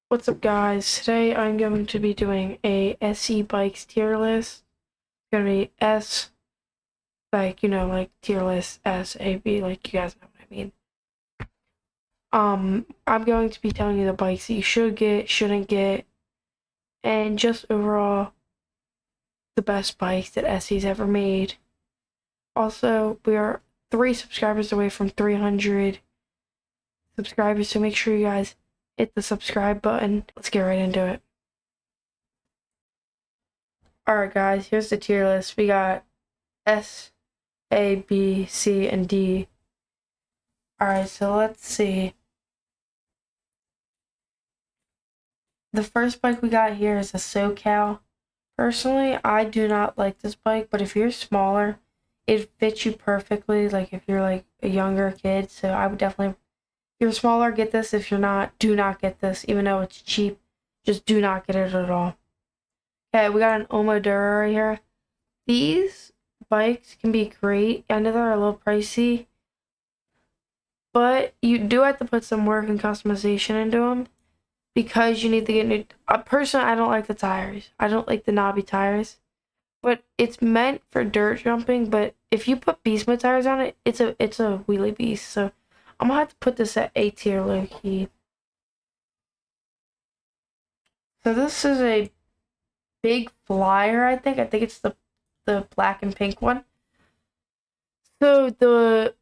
What's up, guys? Today I'm going to be doing a SE bikes tier list. It's gonna be S, like tier list S, A, B, like you guys know what I mean. I'm going to be telling you the bikes that you should get, shouldn't get, and just overall the best bikes that SE's ever made. Also, we are 3 subscribers away from 300 subscribers, so make sure you guys hit the subscribe button. Let's get right into it. Alright, guys, here's the tier list. We got S, A, B, C, and D. Alright, so let's see. The first bike we got here is a SoCal. Personally, I do not like this bike, but if you're smaller, it fits you perfectly, like if you're like a younger kid. So I would definitely, if you're smaller, get this. If you're not, do not get this. Even though it's cheap, just do not get it at all. Okay, we got an Omodura right here. These bikes can be great. I know they're a little pricey, but you do have to put some work and customization into them because you need to get new. Personally, I don't like the tires. I don't like the knobby tires, but it's meant for dirt jumping. But if you put beast mode tires on it, it's a wheelie beast. So I'm gonna have to put this at A tier low key. So this is a big flyer. I think it's the black and pink one. So the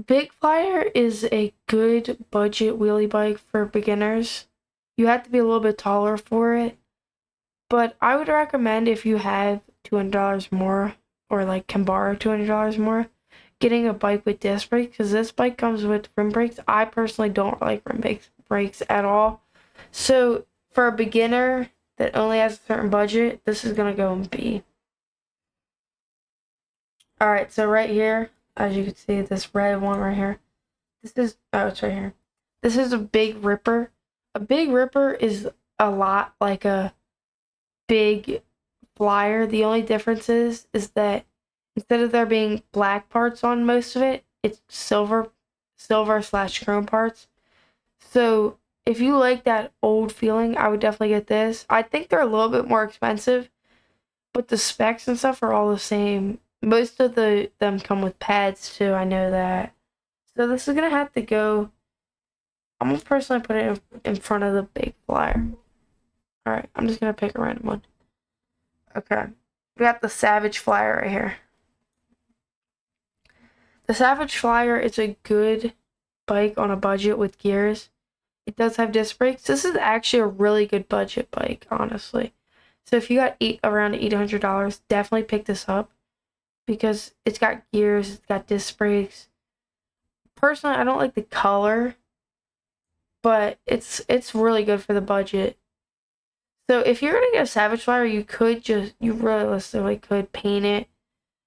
Big Flyer is a good budget wheelie bike for beginners. You have to be a little bit taller for it, but I would recommend if you have $200 more or like can borrow $200 more, getting a bike with disc brakes because this bike comes with rim brakes. I personally don't like rim brakes at all. So for a beginner that only has a certain budget, this is gonna go in B. Alright, so right here, as you can see, this red one right here. It's right here. This is a Big Ripper. A Big Ripper is a lot like a big flyer. The only difference is that instead of there being black parts on most of it, it's silver / chrome parts. So if you like that old feeling, I would definitely get this. I think they're a little bit more expensive, but the specs and stuff are all the same. Most of them come with pads too, I know that. So this is gonna have to go. I'm gonna personally put it in front of the Big Flyer. Alright, I'm just gonna pick a random one. Okay. We got the Savage Flyer right here. The Savage Flyer is a good bike on a budget with gears. It does have disc brakes. This is actually a really good budget bike, honestly. So if you got around $800, definitely pick this up because it's got gears, it's got disc brakes. Personally, I don't like the color, but it's really good for the budget. So if you're gonna get a Savage Flyer, you realistically could paint it.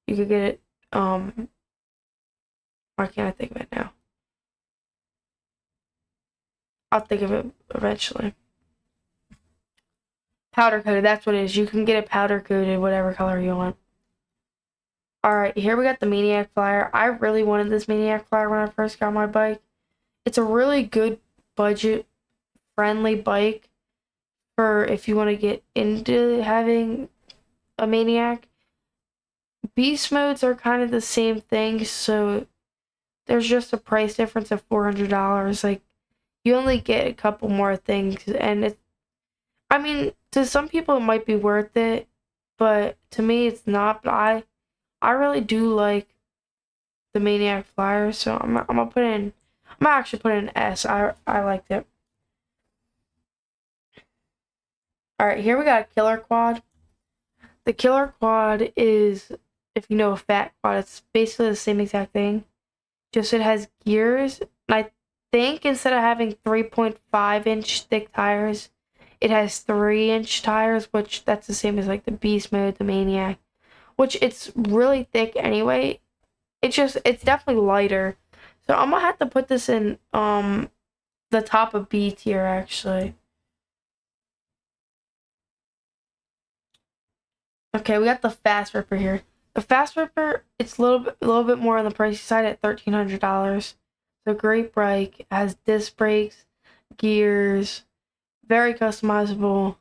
You could get it, why can't I think of it now? I'll think of it eventually. Powder coated, that's what it is. You can get it powder coated, whatever color you want. Alright, here we got the Maniac Flyer. I really wanted this Maniac Flyer when I first got my bike. It's a really good budget friendly bike for if you want to get into having a Maniac. Beast modes are kind of the same thing, so there's just a price difference of $400. Like, you only get a couple more things, and I mean, to some people it might be worth it, but to me it's not. But I really do like the Maniac Flyer, so I'm gonna actually put in S. I liked it. Alright, here we got a Killer Quad. The Killer Quad is, if you know a fat quad, it's basically the same exact thing. Just it has gears, and I think instead of having 3.5-inch thick tires, it has 3-inch tires, which that's the same as like the Beast Mode, the Maniac, which it's really thick anyway. It's definitely lighter. So I'm gonna have to put this in the top of B tier actually. Okay, we got the Fast Ripper here. The Fast Ripper, it's a little bit more on the pricey side at $1,300. So great bike, has disc brakes, gears, Very customizable.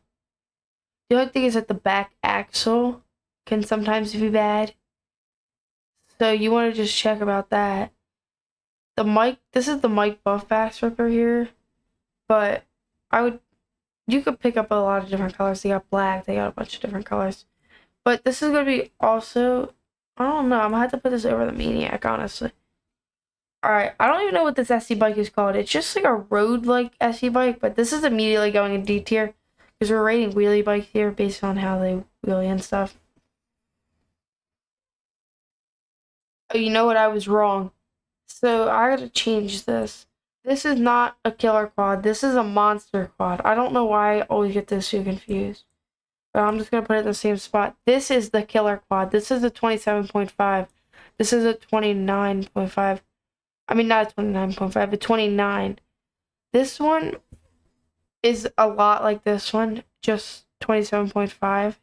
The only thing is that the back axle can sometimes be bad. So you want to just check about that. The mic, this is the mic buff back ripper here. But you could pick up a lot of different colors. They got black, they got a bunch of different colors. But this is going to be also, I don't know, I'm going to have to put this over the Maniac, honestly. Alright, I don't even know what this SC bike is called. It's just like a road-like SC bike, but this is immediately going in D tier. Because we're rating wheelie bikes here based on how they wheelie and stuff. Oh, you know what? I was wrong. So I gotta change this. This is not a killer quad. This is a monster quad. I don't know why I always get those two confused. But I'm just gonna put it in the same spot. This is the killer quad. This is a 27.5. This is a 29.5. I mean, not a 29.5, a 29. This one is a lot like this one, just 27.5.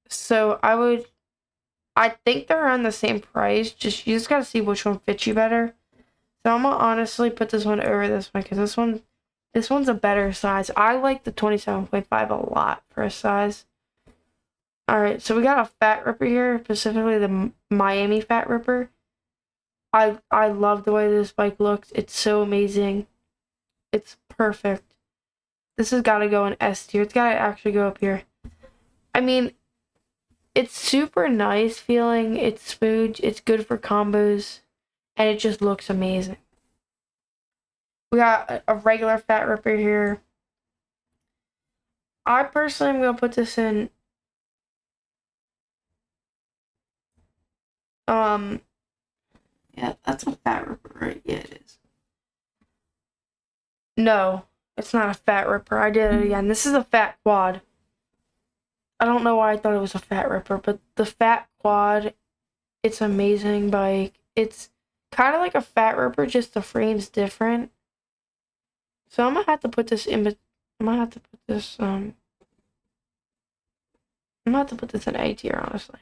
So I think they're around the same price. You just gotta see which one fits you better. So I'm gonna honestly put this one over this one because this one's a better size. I like the 27.5 a lot for a size. Alright, so we got a fat ripper here, specifically the Miami fat ripper. I love the way this bike looks. It's so amazing. It's perfect. This has got to go in S tier. It's got to actually go up here. I mean, it's super nice feeling. It's smooth. It's good for combos. And it just looks amazing. We got a regular fat ripper here. I personally am going to put this in yeah, that's a fat ripper, right? Yeah, it is. No, it's not a fat ripper. I did it again. This is a fat quad. I don't know why I thought it was a fat ripper, but the fat quad, it's an amazing bike. It's kind of like a fat ripper, just the frame's different. So I'm gonna have to put this in. I'm gonna have to put this. I'm gonna have to put this in A tier, honestly.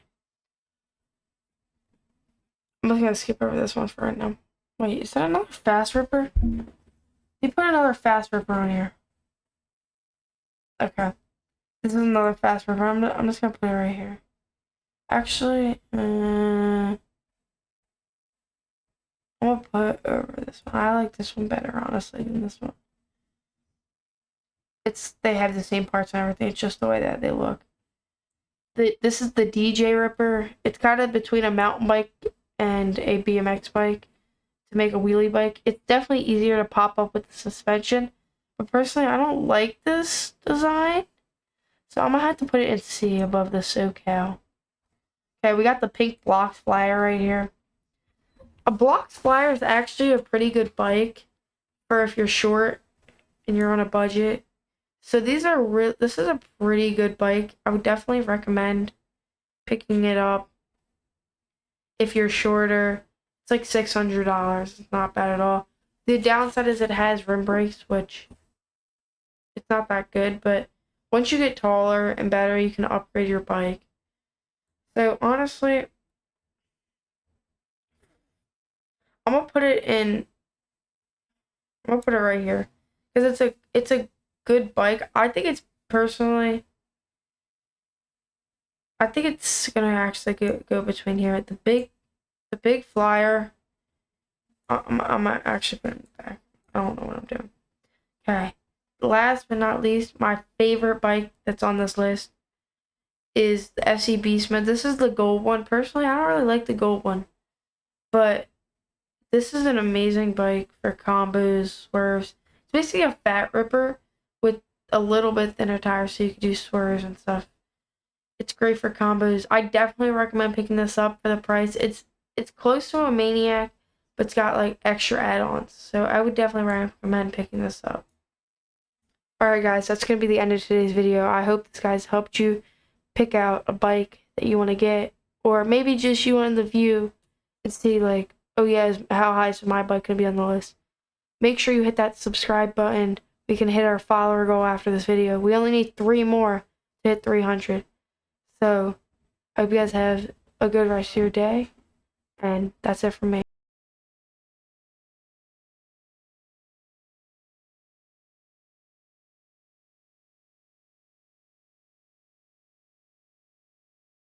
I'm just gonna skip over this one for right now. Wait, is that another fast ripper? You put another fast ripper on here. Okay. This is another fast ripper. I'm just gonna put it right here. Actually, I'm gonna put over this one. I like this one better, honestly, than this one. They have the same parts and everything. It's just the way that they look. This is the DJ Ripper. It's kind of between a mountain bike and a BMX bike to make a wheelie bike. It's definitely easier to pop up with the suspension. But personally, I don't like this design. So I'm gonna have to put it in C above the SoCal. Okay, we got the pink Blocks Flyer right here. A Blocks Flyer is actually a pretty good bike for if you're short and you're on a budget. So this is a pretty good bike. I would definitely recommend picking it up if you're shorter. It's like $600. It's not bad at all. The downside is it has rim brakes, which it's not that good, but once you get taller and better, you can upgrade your bike. So honestly, I'm gonna put it right here because it's a good bike. I think it's gonna actually go between here. The big Flyer. I'm actually putting it back. I don't know what I'm doing. Okay. Last but not least, my favorite bike that's on this list is the FC Beastman. This is the gold one. Personally, I don't really like the gold one, but this is an amazing bike for combos, swerves. It's basically a fat ripper with a little bit thinner tires so you can do swerves and stuff. It's great for combos. I definitely recommend picking this up for the price. It's close to a Maniac, but it's got like extra add-ons. So I would definitely recommend picking this up. Alright guys, that's going to be the end of today's video. I hope this guys helped you pick out a bike that you want to get. Or maybe just you wanted the view and see like, oh yeah, how high is my bike going to be on the list. Make sure you hit that subscribe button. We can hit our follower goal after this video. We only need 3 more to hit 300. So, I hope you guys have a good rest of your day. And that's it from me.